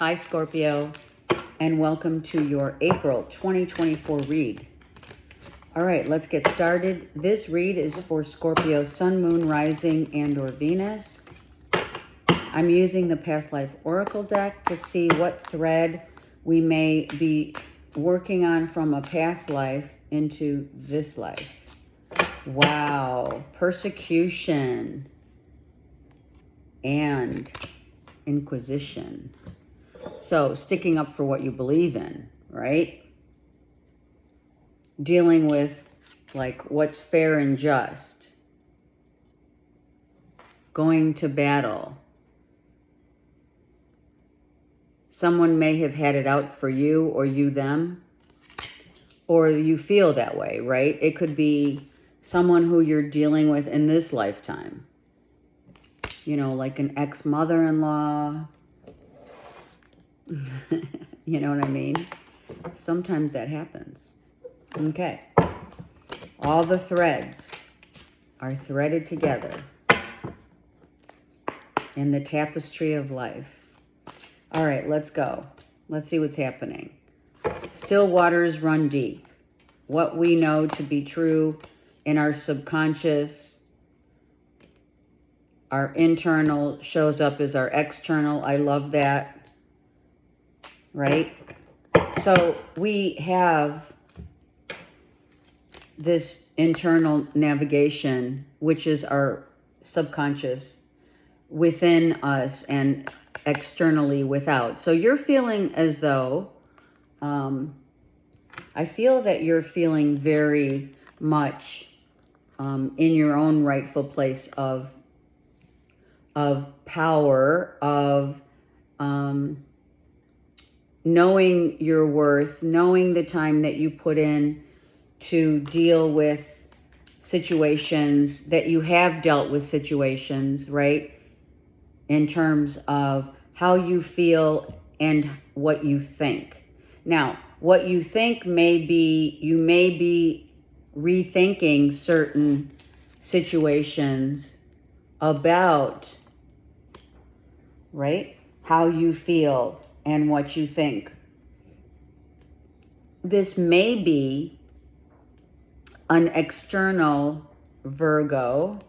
Hi, Scorpio, and welcome to your April 2024 read. All right, let's get started. This read is for Scorpio, Sun, Moon, Rising, and or Venus. I'm using the Past Life Oracle deck to see what thread we may be working on from a past life into this life. Wow, persecution and inquisition. So sticking up for what you believe in, right? Dealing with like what's fair and just. Going to battle. Someone may have had it out for you or you them, or you feel that way, right? It could be someone who you're dealing with in this lifetime. You know, like an ex-mother-in-law. You know what I mean? Sometimes that happens. Okay. All the threads are threaded together in the tapestry of life. All right, let's go. Let's see what's happening. Still waters run deep. What we know to be true in our subconscious, our internal shows up as our external. I love that. Right? So we have this internal navigation, which is our subconscious within us and externally without. So you're feeling as though, I feel that you're feeling very much in your own rightful place of power, of knowing your worth, knowing the time that you put in to deal with situations, that you have dealt with situations, right? In terms of how you feel and what you think. Now, what you think may be, you may be rethinking certain situations about, right? How you feel and what you think. This may be an external Virgo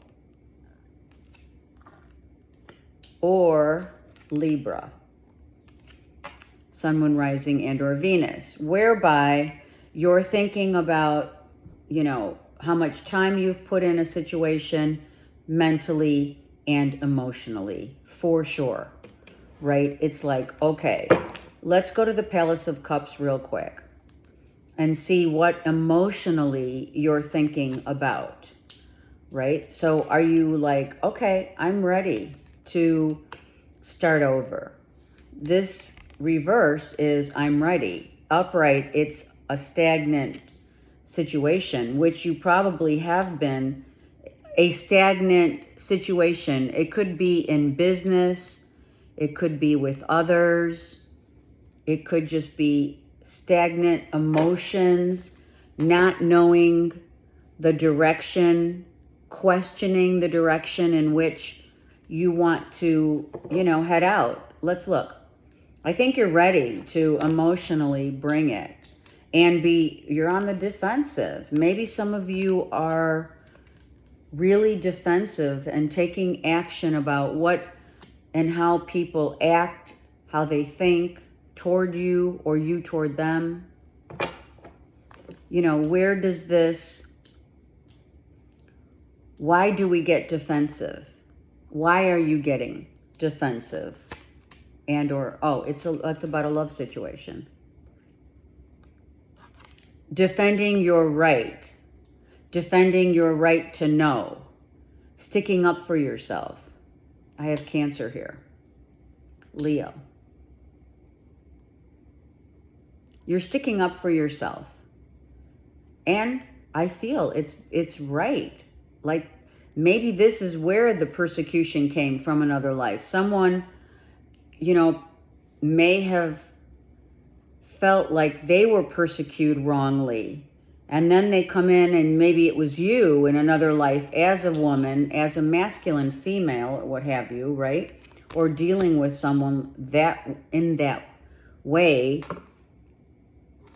or Libra, Sun, Moon, Rising, and or Venus, whereby you're thinking about, you know, how much time you've put in a situation mentally and emotionally, for sure. Right? It's like, okay, let's go to the Palace of Cups real quick and see what emotionally you're thinking about, right? So are you like, okay, I'm ready to start over? This reversed is I'm ready. Upright, it's a stagnant situation, which you probably have been a stagnant situation. It could be in business. It could be with others. It could just be stagnant emotions, not knowing the direction, questioning the direction in which you want to, you know, head out. Let's look. I think you're ready to emotionally bring it and you're on the defensive. Maybe some of you are really defensive and taking action about what and how people act, how they think toward you or you toward them. You know, where does this, why do we get defensive? Why are you getting defensive? And or, oh, it's about a love situation. Defending your right to know, sticking up for yourself. I have Cancer here. Leo. You're sticking up for yourself. And I feel it's right. Like maybe this is where the persecution came from another life. Someone, you know, may have felt like they were persecuted wrongly. And then they come in and maybe it was you in another life as a woman, as a masculine female, or what have you, right? or dealing with someone in that way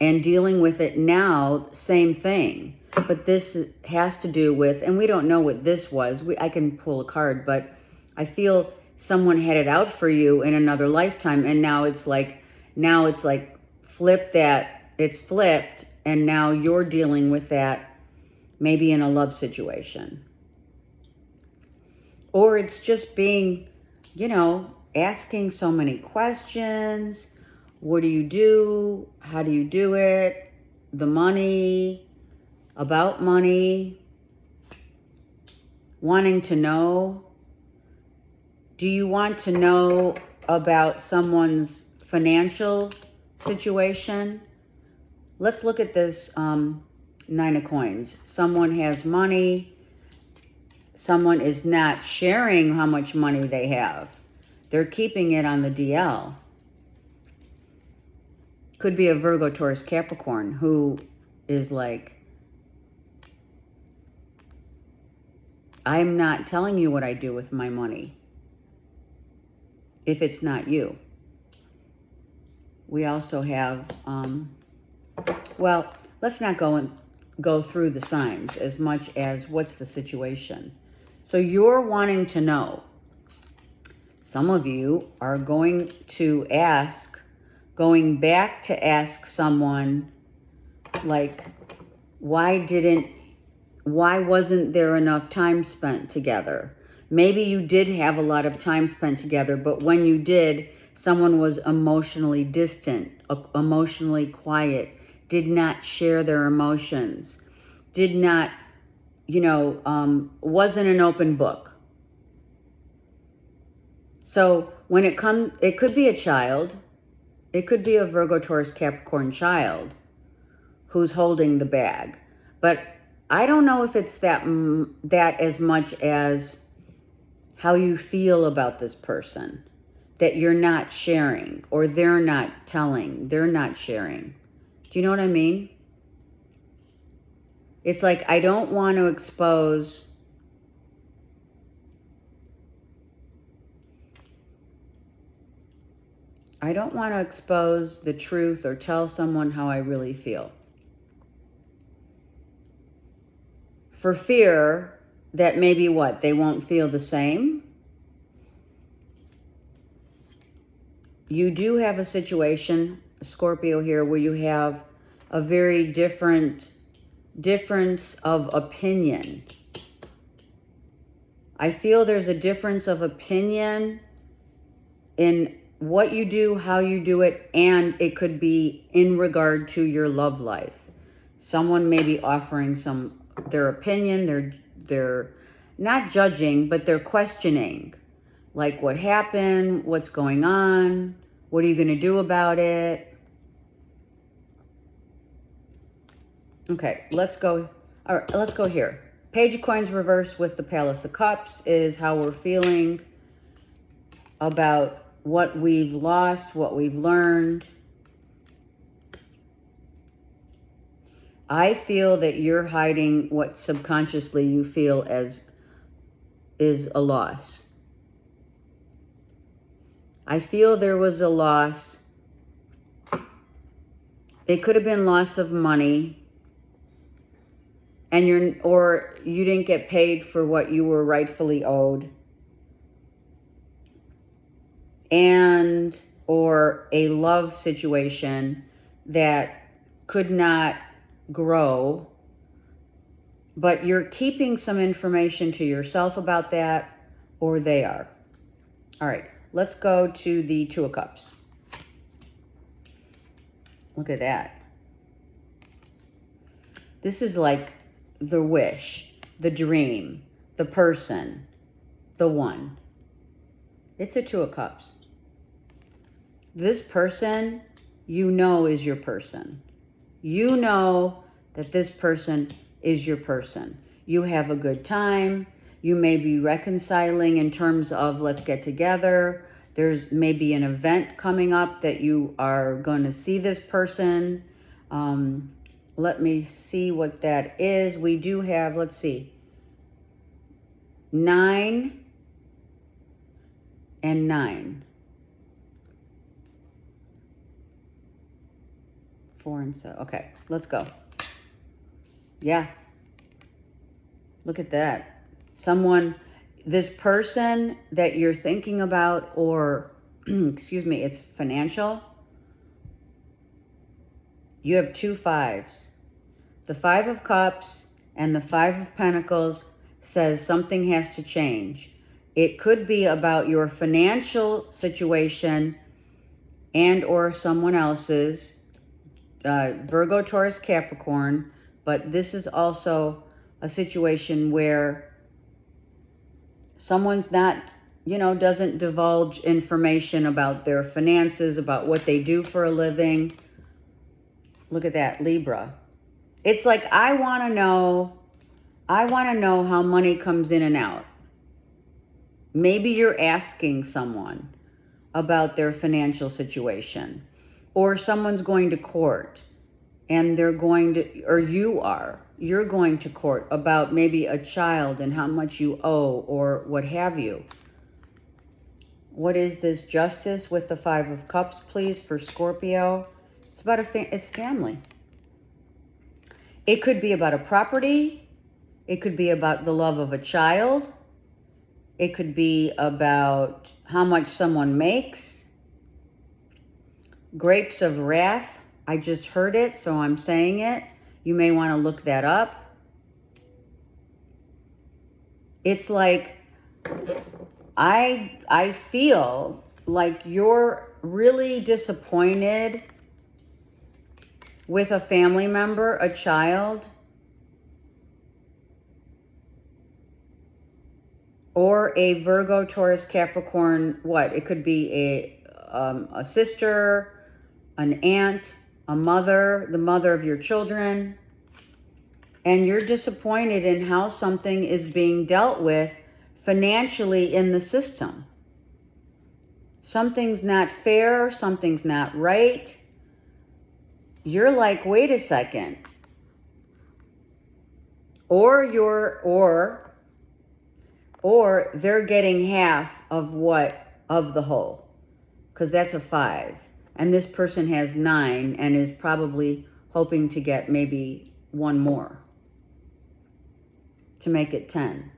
and dealing with it now, same thing. But this has to do with, and we don't know what this was. I can pull a card, but I feel someone had it out for you in another lifetime, and now it's like flip that, it's flipped, and now you're dealing with that maybe in a love situation. Or it's just being, asking so many questions. What do you do? How do you do it? The money, about money, wanting to know. Do you want to know about someone's financial situation? Let's look at this Nine of Coins. Someone has money. Someone is not sharing how much money they have. They're keeping it on the DL. Could be a Virgo, Taurus, Capricorn who is like, I'm not telling you what I do with my money if it's not you. We also have, well, let's not go through the signs as much as what's the situation. So you're wanting to know. Some of you are going back to ask someone, like, why wasn't there enough time spent together? Maybe you did have a lot of time spent together, but when you did, someone was emotionally distant, emotionally quiet, did not share their emotions, did not, wasn't an open book. So when it could be a child, it could be a Virgo, Taurus, Capricorn child who's holding the bag. But I don't know if it's that as much as how you feel about this person, that you're not sharing, or they're not telling, they're not sharing. Do you know what I mean? It's like, I don't want to expose the truth or tell someone how I really feel. For fear that maybe they won't feel the same. You do have a situation, Scorpio, here where you have a very difference of opinion. I feel there's a difference of opinion in what you do, how you do it, and it could be in regard to your love life. Someone may be offering their opinion, they're not judging, but they're questioning. Like, what happened? What's going on? What are you going to do about it? Okay, let's go. All right, let's go here. Page of Coins reversed with the Palace of Cups is how we're feeling about what we've lost, what we've learned. I feel that you're hiding what subconsciously you feel is a loss. I feel there was a loss. It could have been loss of money, and you didn't get paid for what you were rightfully owed, and or a love situation that could not grow, but you're keeping some information to yourself about that, or they are. All right, let's go to the Two of Cups. Look at that. This is like the wish, the dream, the person, the one. It's a Two of Cups. This person, is your person. You know that this person is your person. You have a good time. You may be reconciling in terms of let's get together. There's maybe an event coming up that you are going to see this person. Let me see what that is. We do have, let's see, 9 and 9. 4 and 7. Okay, let's go. Yeah. Look at that. This person that you're thinking about, or, excuse me, it's financial. You have 2 5s. The 5 of Cups and the 5 of Pentacles says something has to change. It could be about your financial situation and or someone else's, Virgo, Taurus, Capricorn, but this is also a situation where someone's not, doesn't divulge information about their finances, about what they do for a living. Look at that, Libra. It's like, I want to know how money comes in and out. Maybe you're asking someone about their financial situation, or someone's going to court and you're going to court about maybe a child and how much you owe or what have you. What is this Justice with the 5 of Cups, please, for Scorpio? It's about it's family. It could be about a property. It could be about the love of a child. It could be about how much someone makes. Grapes of Wrath. I just heard it, so I'm saying it. You may want to look that up. It's like, I feel like you're really disappointed with a family member, a child, or a Virgo, Taurus, Capricorn. What? It could be a sister, an aunt, a mother, the mother of your children. And you're disappointed in how something is being dealt with financially in the system. Something's not fair, something's not right. You're like, wait a second. Or they're getting half of the whole. Because that's a 5. And this person has 9 and is probably hoping to get maybe 1 more to make it 10.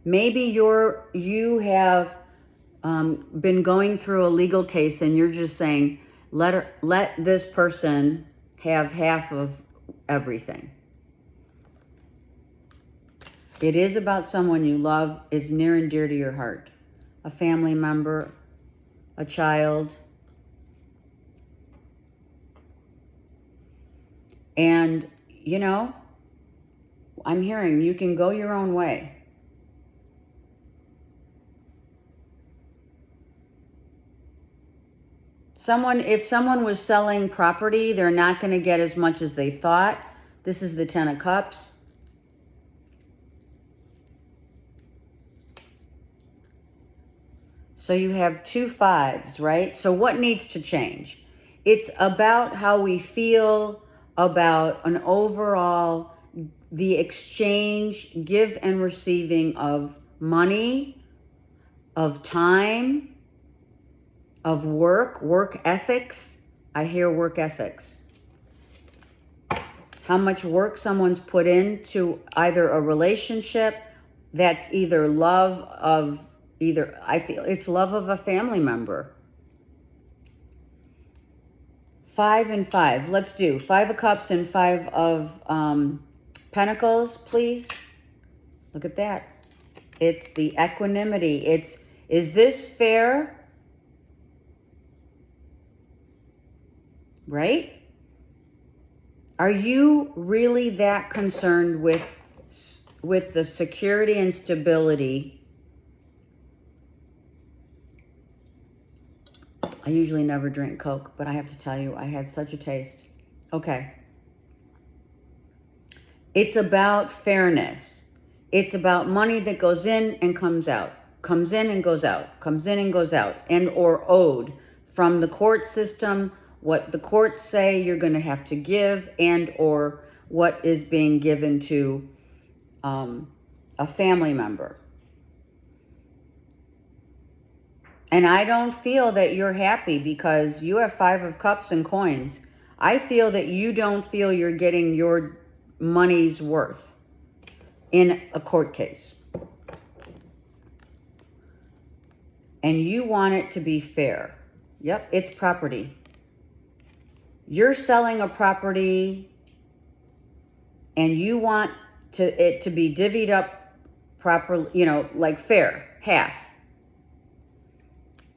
Maybe you have been going through a legal case and you're just saying, let this person have half of everything. It is about someone you love, is near and dear to your heart. A family member, a child. And, I'm hearing you can go your own way. If someone was selling property, they're not going to get as much as they thought. This is the 10 of Cups. So you have 2 5s, right? So what needs to change? It's about how we feel about an overall, the exchange, give and receiving of money, of time, of work ethics. I hear work ethics. How much work someone's put into either a relationship that's either love of I feel it's love of a family member. 5 and 5. Let's do 5 of Cups and 5 of Pentacles, please. Look at that. It's the equanimity. Is this fair? Right? Are you really that concerned with the security and stability? I usually never drink Coke, but I have to tell you, I had such a taste. Okay. It's about fairness. It's about money that goes in and comes out, comes in and goes out, comes in and goes out, and or owed from the court system, what the courts say you're going to have to give, and or what is being given to a family member. And I don't feel that you're happy because you have 5 of Cups and coins. I feel that you don't feel you're getting your money's worth in a court case. And you want it to be fair. Yep, it's property. You're selling a property and you want it to be divvied up properly, you know, like fair, half.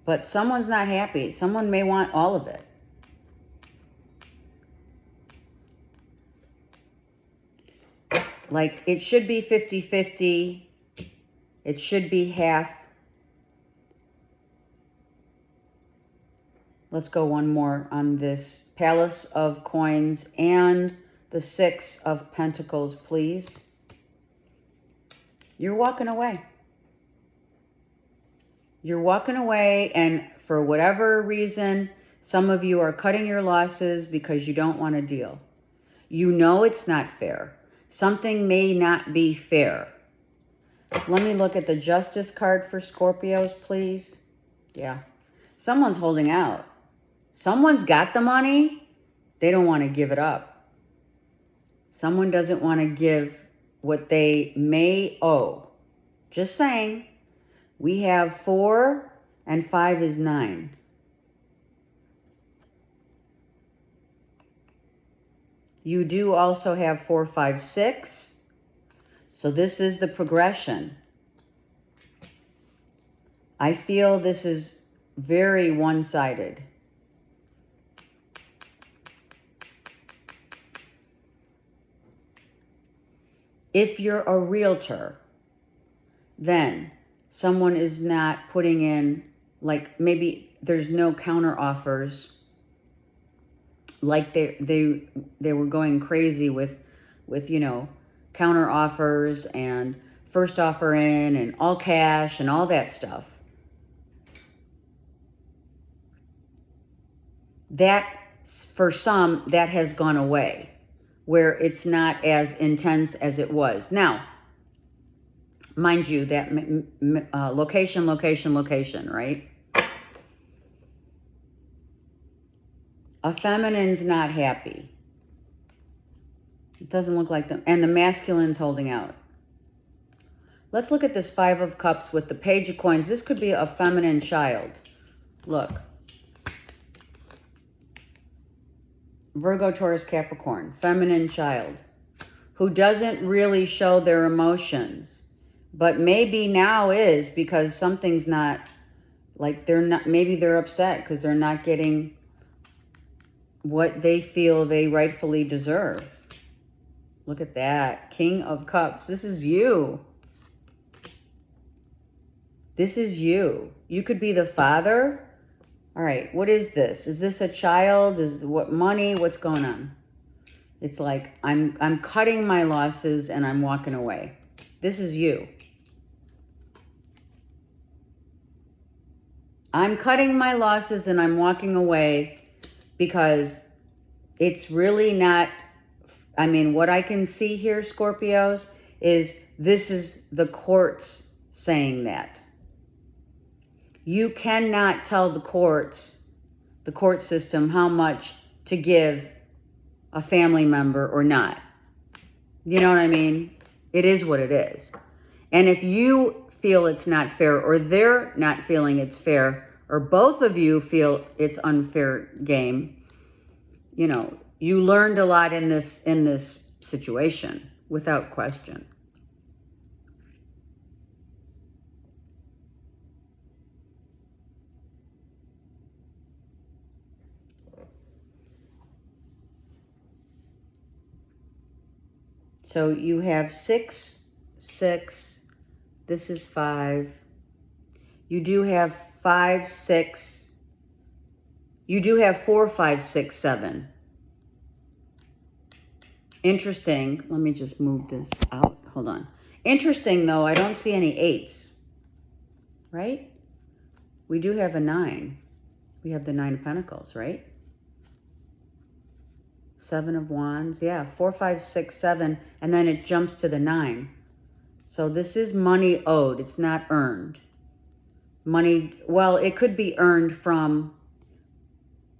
But someone's not happy. Someone may want all of it. Like, it should be 50-50. It should be half. Let's go one more on this. Palace of Coins and the 6 of Pentacles, please. You're walking away. You're walking away, and for whatever reason, some of you are cutting your losses because you don't want to deal. You know it's not fair. Something may not be fair. Let me look at the Justice card for Scorpios, please. Yeah. Someone's holding out. Someone's got the money. They don't want to give it up. Someone doesn't want to give what they may owe. Just saying. We have 4 and 5 is 9. You do also have 4, 5, 6. So this is the progression. I feel this is very one-sided. If you're a realtor, then someone is not putting in, like, maybe there's no counter offers. Like they were going crazy with you know, counter offers and first offer in and all cash and all that stuff. That, for some, that has gone away, where it's not as intense as it was. Now, mind you, that location, right? A feminine's not happy. It doesn't look like them. And the masculine's holding out. Let's look at this 5 of Cups with the Page of Coins. This could be a feminine child. Look. Virgo, Taurus, Capricorn. Feminine child. Who doesn't really show their emotions. But maybe now is because something's not, like they're not, maybe they're upset because they're not getting what they feel they rightfully deserve. Look at that. King of Cups. This is you. This is you. You could be the father. All right. What is this? Is this a child? Is what money? What's going on? It's like I'm cutting my losses and I'm walking away. This is you. I'm cutting my losses and I'm walking away because it's really not, I mean, what I can see here, Scorpios, is this is the courts saying that. You cannot tell the courts, the court system, how much to give a family member or not. You know what I mean? It is what it is. And if you feel it's not fair, or they're not feeling it's fair, or both of you feel it's unfair game, you know, you learned a lot in this situation, without question. So you have 6, 6. This is 5. You do have 5, 6. You do have 4, 5, 6, 7. Interesting. Let me just move this out. Hold on. Interesting, though, I don't see any 8s. Right? We do have a 9. We have the 9 of Pentacles, right? 7 of Wands. Yeah, 4, 5, 6, 7. And then it jumps to the 9. So this is money owed. It's not earned. Money, well, it could be earned from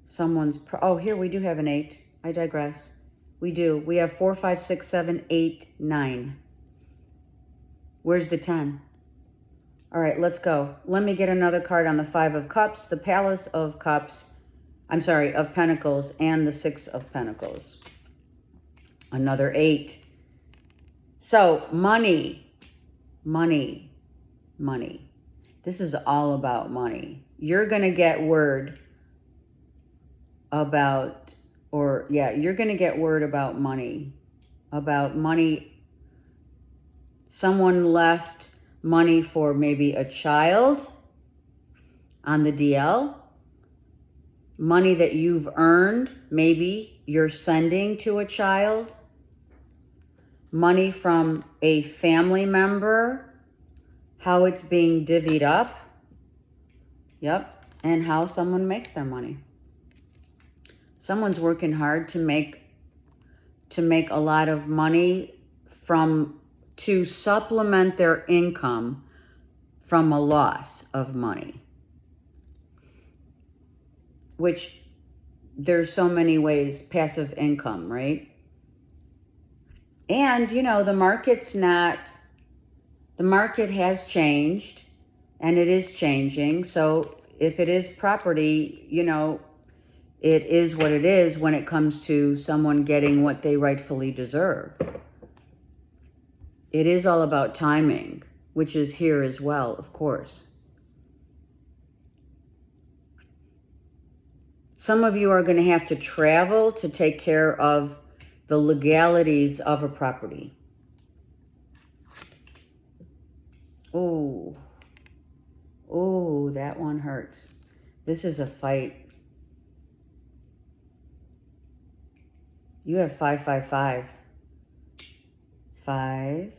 someone's, oh, here we do have an 8. I digress. We do. We have 4, 5, 6, 7, 8, 9. Where's the 10? All right, let's go. Let me get another card on the 5 of Cups, the Palace of Cups, I'm sorry, of Pentacles, and the 6 of Pentacles. Another 8. So, money, money, money. This is all about money. You're going to get word about, you're going to get word about money. About money. Someone left money for maybe a child on the DL. Money that you've earned, maybe you're sending to a child. Money from a family member, how it's being divvied up. Yep, and how someone makes their money. Someone's working hard to make a lot of money to supplement their income from a loss of money. Which there's so many ways, passive income, right? And, the market has changed and it is changing. So if it is property, it is what it is when it comes to someone getting what they rightfully deserve. It is all about timing, which is here as well, of course. Some of you are going to have to travel to take care of the legalities of a property. Oh, that one hurts. This is a fight. You have 5, 5, 5. 5,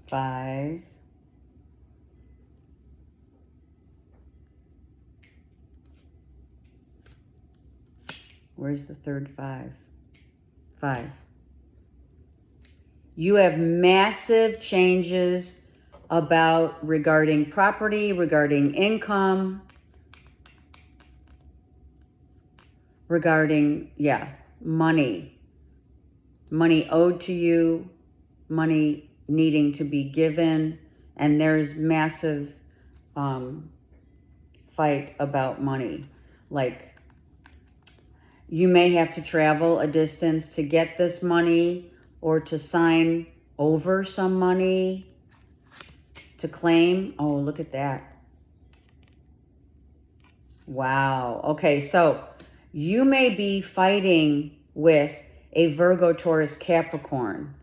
5. Where's the third 5? 5. You have massive changes regarding property, regarding income, regarding, money. Money owed to you, money needing to be given, and there's massive fight about money. Like, you may have to travel a distance to get this money or to sign over some money to claim. Oh, look at that. Wow. Okay, so you may be fighting with a Virgo, Taurus, Capricorn.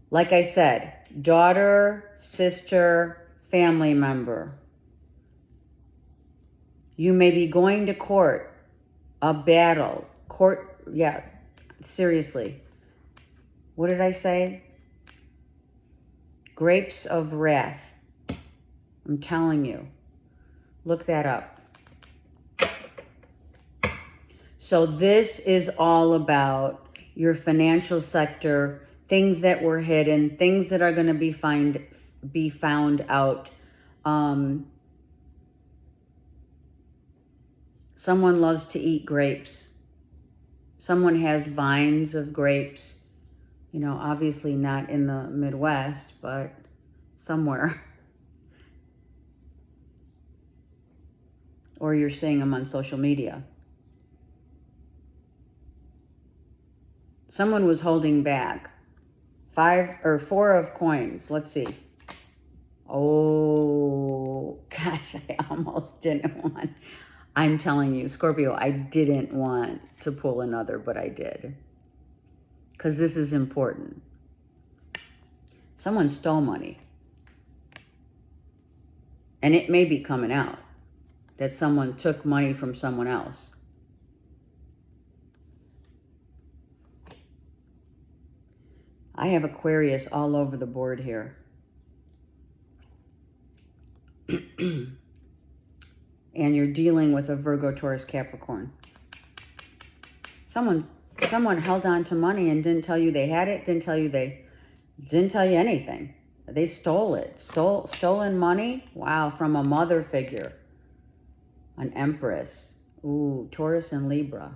Like I said, daughter, sister, family member. You may be going to court. A battle. Court, seriously. What did I say? Grapes of wrath. I'm telling you. Look that up. So this is all about your financial sector, things that were hidden, things that are going to be found out. Someone loves to eat grapes. Someone has vines of grapes. Obviously not in the Midwest, but somewhere. Or you're seeing them on social media. Someone was holding back. 4 of coins. Let's see. Oh, gosh, I almost didn't want. I'm telling you, Scorpio, I didn't want to pull another, but I did. Because this is important. Someone stole money. And it may be coming out that someone took money from someone else. I have Aquarius all over the board here. And you're dealing with a Virgo, Taurus, Capricorn. Someone held on to money and didn't tell you they had it, didn't tell you anything. They stole it. Stolen money? Wow, from a mother figure. An empress. Ooh, Taurus and Libra.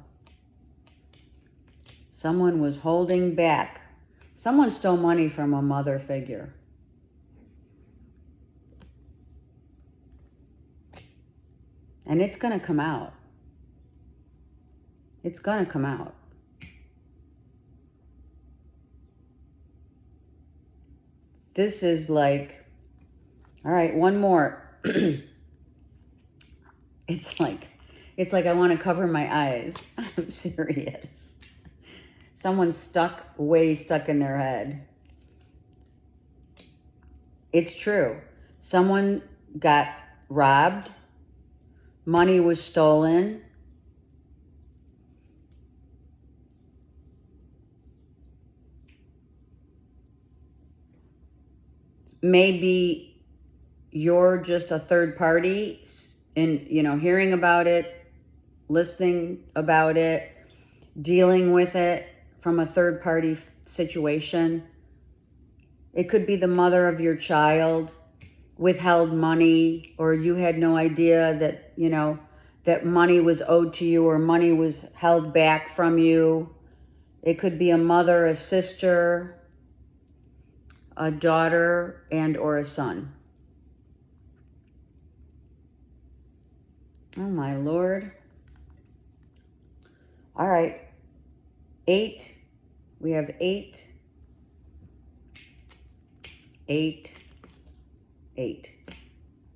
Someone was holding back. Someone stole money from a mother figure. And it's going to come out. It's going to come out. This is like, all right, one more. It's like I want to cover my eyes. I'm serious. Someone's way stuck in their head. It's true. Someone got robbed. Money was stolen. Maybe you're just a third party and, hearing about it, listening about it, dealing with it from a third party situation. It could be the mother of your child withheld money, or you had no idea that, that money was owed to you or money was held back from you. It could be a mother, a sister, a daughter, and or a son. Oh my Lord. All right. 8. We have 8. 8. 8.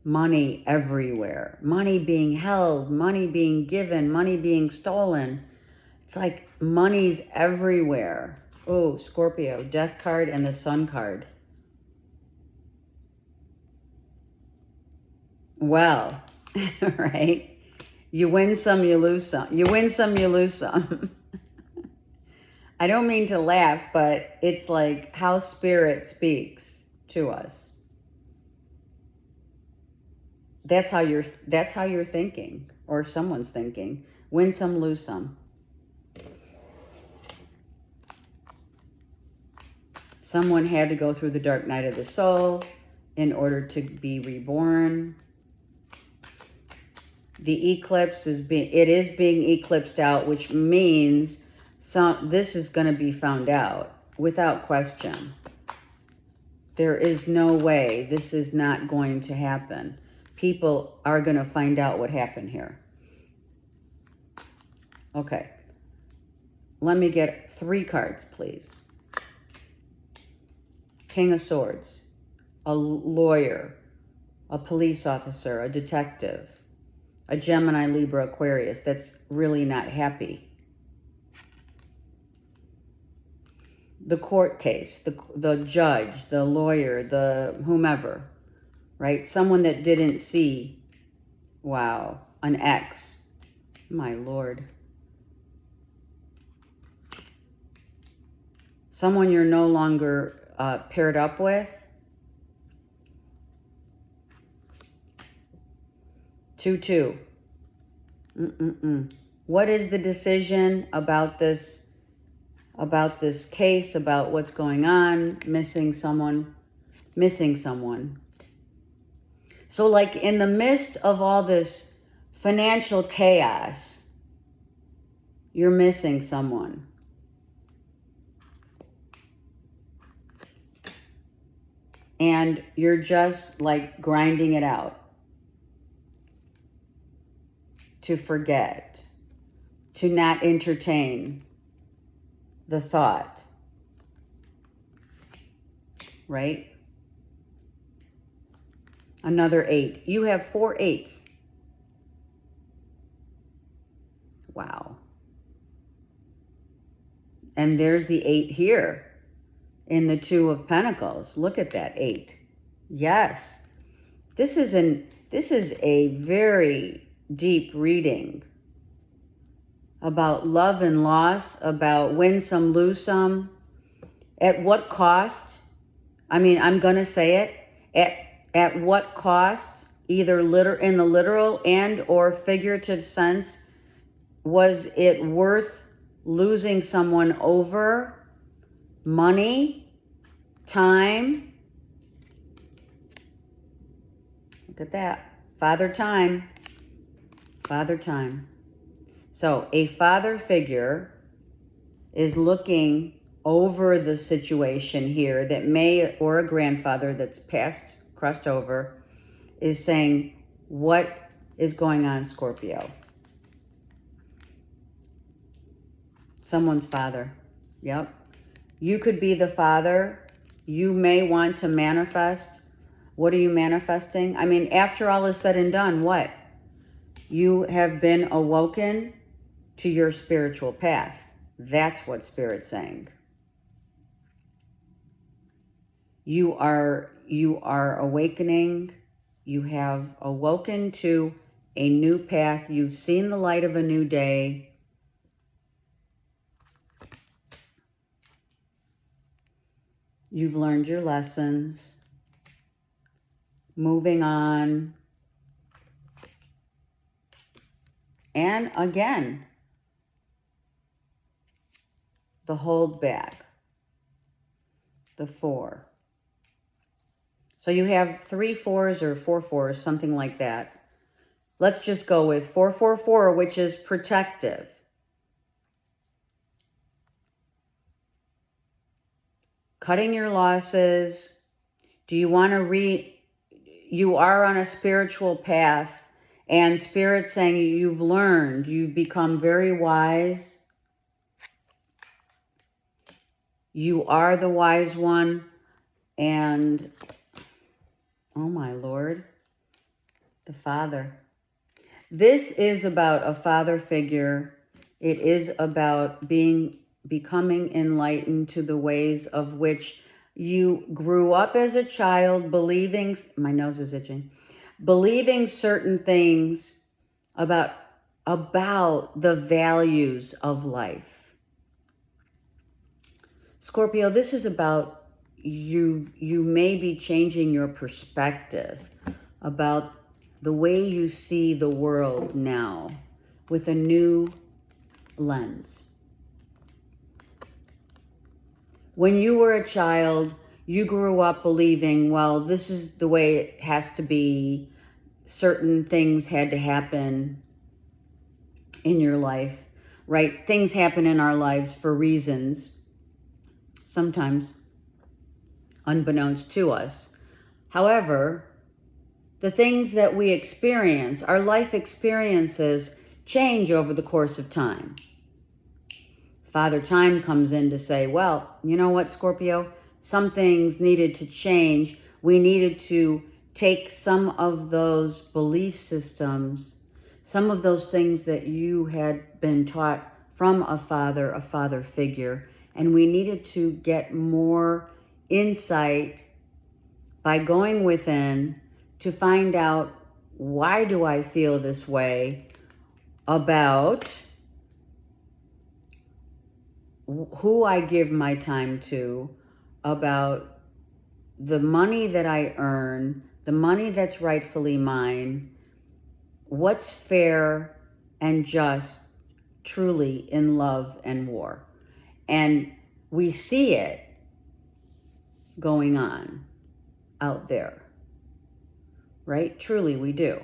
Money everywhere. Money being held, money being given, money being stolen. It's like money's everywhere. Oh, Scorpio, Death card and the Sun card. Well, right? You win some, you lose some. You win some, you lose some. I don't mean to laugh, but it's like how Spirit speaks to us. That's how you're thinking, or someone's thinking. Win some, lose some. Someone had to go through the dark night of the soul in order to be reborn. The eclipse is being eclipsed out, which means this is going to be found out without question. There is no way this is not going to happen. People are going to find out what happened here. Okay. Let me get 3 cards, please. King of Swords, a lawyer, a police officer, a detective, a Gemini, Libra, Aquarius that's really not happy. The court case, the judge, the lawyer, the whomever, right? Someone that didn't see, wow, an ex. My Lord. Someone you're no longer paired up with. 2-2. What is the decision about this case, about what's going on? Missing someone. So like in the midst of all this financial chaos, you're missing someone. And you're just like grinding it out to forget, to not entertain the thought, right? Another 8. You have 4 8s. Wow. And there's the 8 here in the 2 of Pentacles. Look at that 8. Yes. This is a very deep reading about love and loss, about win some, lose some. At what cost? I mean, I'm going to say it. At what cost, either in the literal and or figurative sense, was it worth losing someone over? Money, time, Look at that. Father time. Father time. So a father figure is looking over the situation here that may, or a grandfather that's passed, crossed over, is saying, what is going on, Scorpio? Someone's father. Yep. You could be the father. You may want to manifest. What are you manifesting? I mean, after all is said and done, what? You have been awoken to your spiritual path. That's what Spirit's saying. You are awakening. You have awoken to a new path. You've seen the light of a new day. You've learned your lessons. Moving on. And again, the hold back. The 4. So you have 3 4s or 4 4s, something like that. Let's just go with 444, which is protective. Cutting your losses. Do you want to you are on a spiritual path, and Spirit's saying you've learned, you've become very wise. You are the wise one, and oh my Lord, the Father. This is about a father figure. It is about becoming enlightened to the ways of which you grew up as a child, believing, my nose is itching, believing certain things about the values of life. Scorpio, this is about you may be changing your perspective about the way you see the world now with a new lens. When you were a child, you grew up believing, well, this is the way it has to be. Certain things had to happen in your life, right? Things happen in our lives for reasons, sometimes unbeknownst to us. However, the things that we experience, our life experiences, change over the course of time. Father Time comes in to say, well, you know what, Scorpio? Some things needed to change. We needed to take some of those belief systems, some of those things that you had been taught from a father figure, and we needed to get more insight by going within to find out, why do I feel this way about who I give my time to, about the money that I earn, the money that's rightfully mine, what's fair and just truly in love and war. And we see it going on out there, right? Truly we do.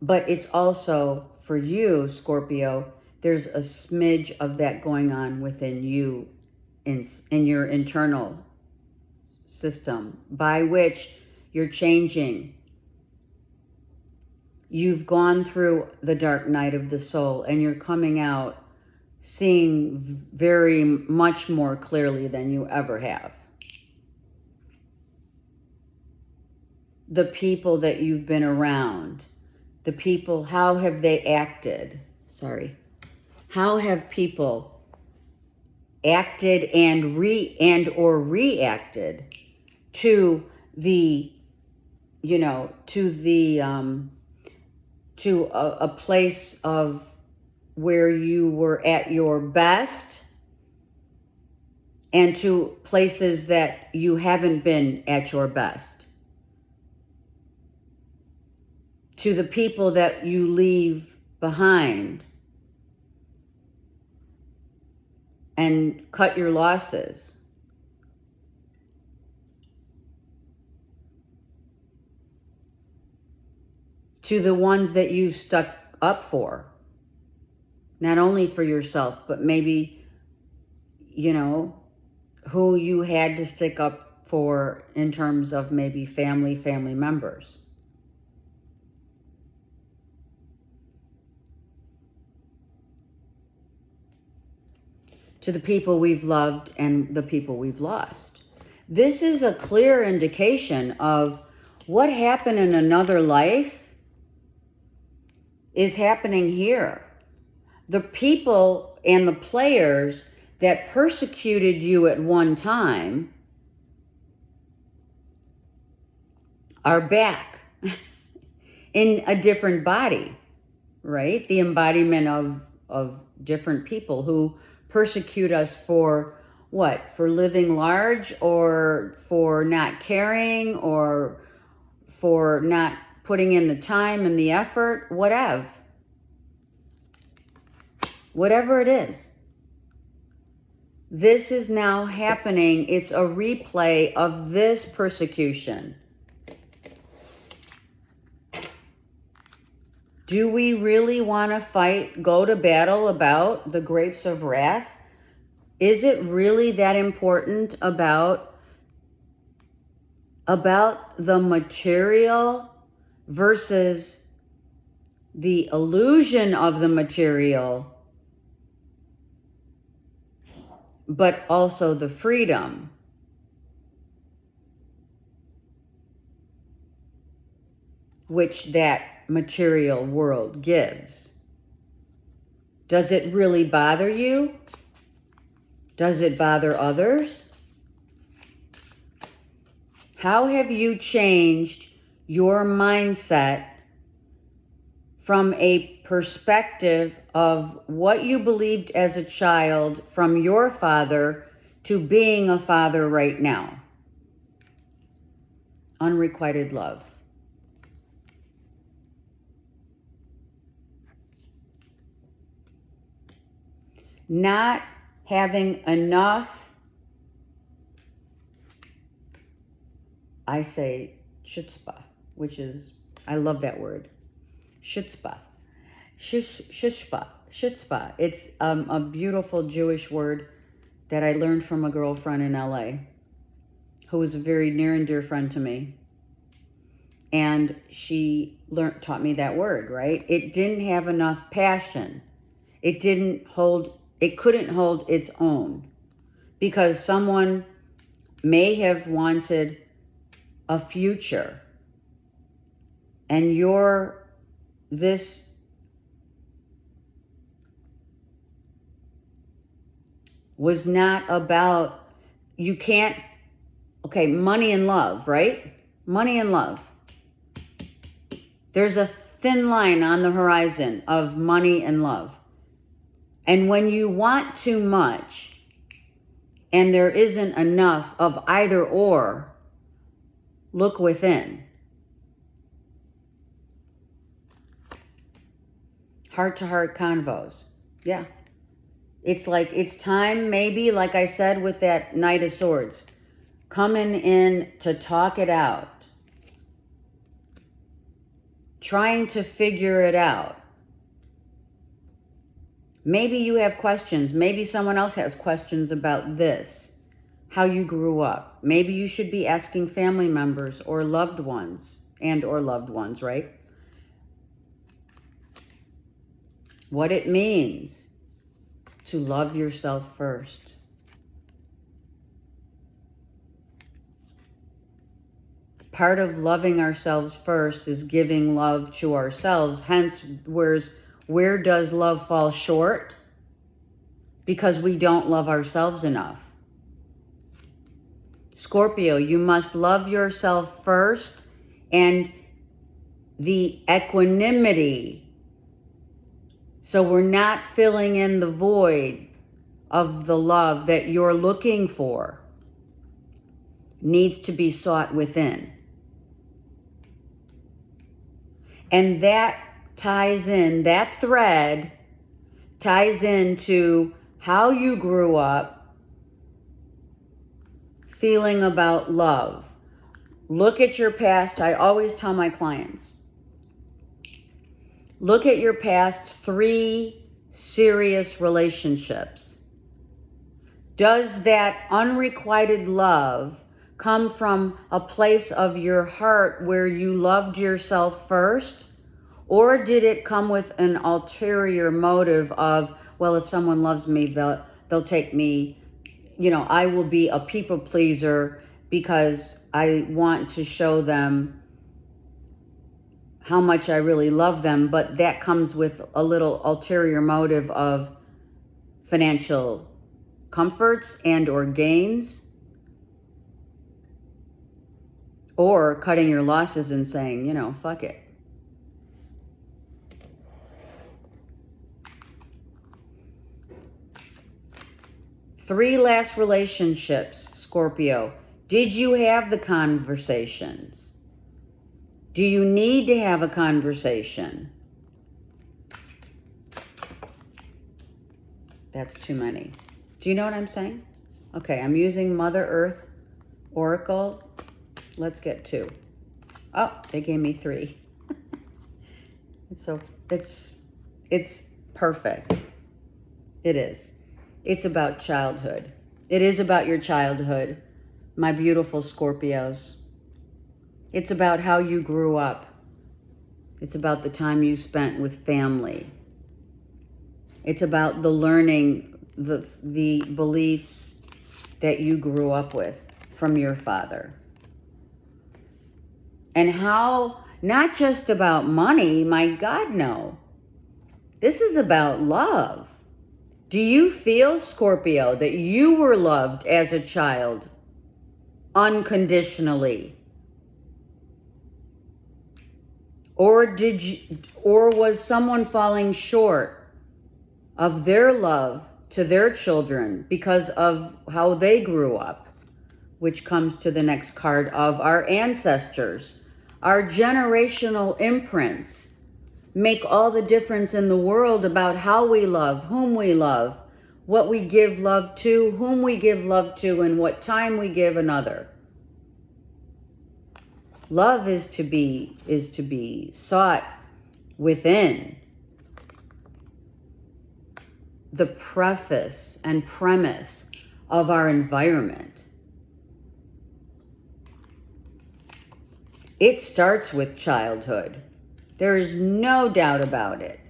But it's also, for you, Scorpio, there's a smidge of that going on within you in your internal system, by which you're changing. You've gone through the dark night of the soul, and you're coming out seeing very much more clearly than you ever have. The people that you've been around, the people, how have they acted? How have people acted and or reacted to the, to a place of where you were at your best, and to places that you haven't been at your best, to the people that you leave behind and cut your losses. to the ones that you stuck up for. Not only for yourself, but maybe, you know, who you had to stick up for in terms of maybe family members. To the people we've loved and the people we've lost. This is a clear indication of what happened in another life is happening here. The people and the players that persecuted you at one time are back in a different body, right? The embodiment of different people who persecute us for what? For living large, or for not caring, or for not putting in the time and the effort, whatever it is. This is now happening. It's a replay of this persecution. Do we really want to fight, go to battle about the grapes of wrath? Is it really that important about the material versus the illusion of the material, but also the freedom? Which that material world gives. Does it really bother you? Does it bother others? How have you changed your mindset from a perspective of what you believed as a child from your father to being a father right now? Unrequited love. Not having enough, I say chutzpah, which is, I love that word, chutzpah. Chutzpah. It's a beautiful Jewish word that I learned from a girlfriend in LA who was a very near and dear friend to me. And she taught me that word, right? It didn't have enough passion. It couldn't hold its own because someone may have wanted a future, and this was not about, money and love, right? Money and love. There's a thin line on the horizon of money and love. And when you want too much and there isn't enough of either or, look within. Heart-to-heart convos. Yeah. It's like, it's time, maybe, like I said with that Knight of Swords, coming in to talk it out. Trying to figure it out. Maybe you have questions. Maybe someone else has questions about this, how you grew up. Maybe you should be asking family members or loved ones, right? What it means to love yourself first. Part of loving ourselves first is giving love to ourselves. Hence, where does love fall short? Because we don't love ourselves enough. Scorpio, you must love yourself first, and the equanimity, so we're not filling in the void of the love that you're looking for, needs to be sought within. And that thread ties into how you grew up feeling about love. Look at your past. I always tell my clients, Look at your past 3 serious relationships. Does that unrequited love come from a place of your heart where you loved yourself first? Or did it come with an ulterior motive of, well, if someone loves me, they'll take me, I will be a people pleaser because I want to show them how much I really love them, but that comes with a little ulterior motive of financial comforts and or gains, or cutting your losses and saying, fuck it. Three last relationships, Scorpio. Did you have the conversations? Do you need to have a conversation? That's too many. Do you know what I'm saying? Okay, I'm using Mother Earth Oracle. Let's get 2. Oh, they gave me 3. It's perfect. It is. It's about childhood. It is about your childhood, my beautiful Scorpios. It's about how you grew up. It's about the time you spent with family. It's about the learning, the beliefs that you grew up with from your father. And how, not just about money, my God, no. This is about love. Do you feel, Scorpio, that you were loved as a child unconditionally? Or was someone falling short of their love to their children because of how they grew up? Which comes to the next card of our ancestors. Our generational imprints make all the difference in the world about how we love, whom we love, what we give love to, whom we give love to, and what time we give another. Love is to be sought within. The preface and premise of our environment. It starts with childhood. There is no doubt about it.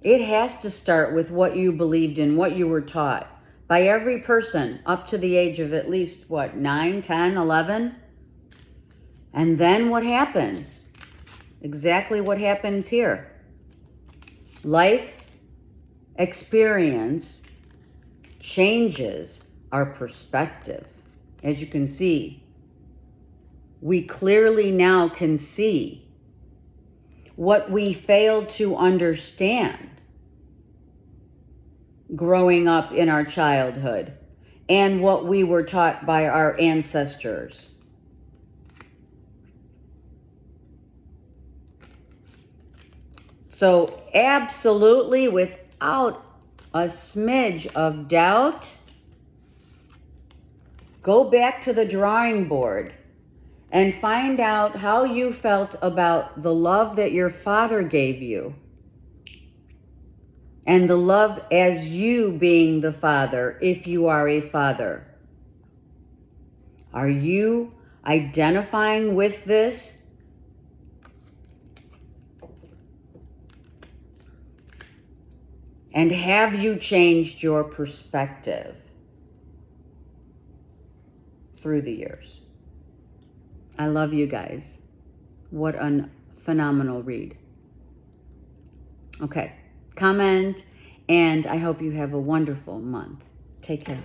It has to start with what you believed in, what you were taught by every person up to the age of at least, 9, 10, 11? And then what happens? Exactly what happens here. Life experience changes our perspective. As you can see, we clearly now can see what we failed to understand growing up in our childhood and what we were taught by our ancestors. So absolutely, without a smidge of doubt, go back to the drawing board and find out how you felt about the love that your father gave you and the love as you being the father, if you are a father. Are you identifying with this? And have you changed your perspective through the years? I love you guys. What a phenomenal read. Okay, comment, and I hope you have a wonderful month. Take care.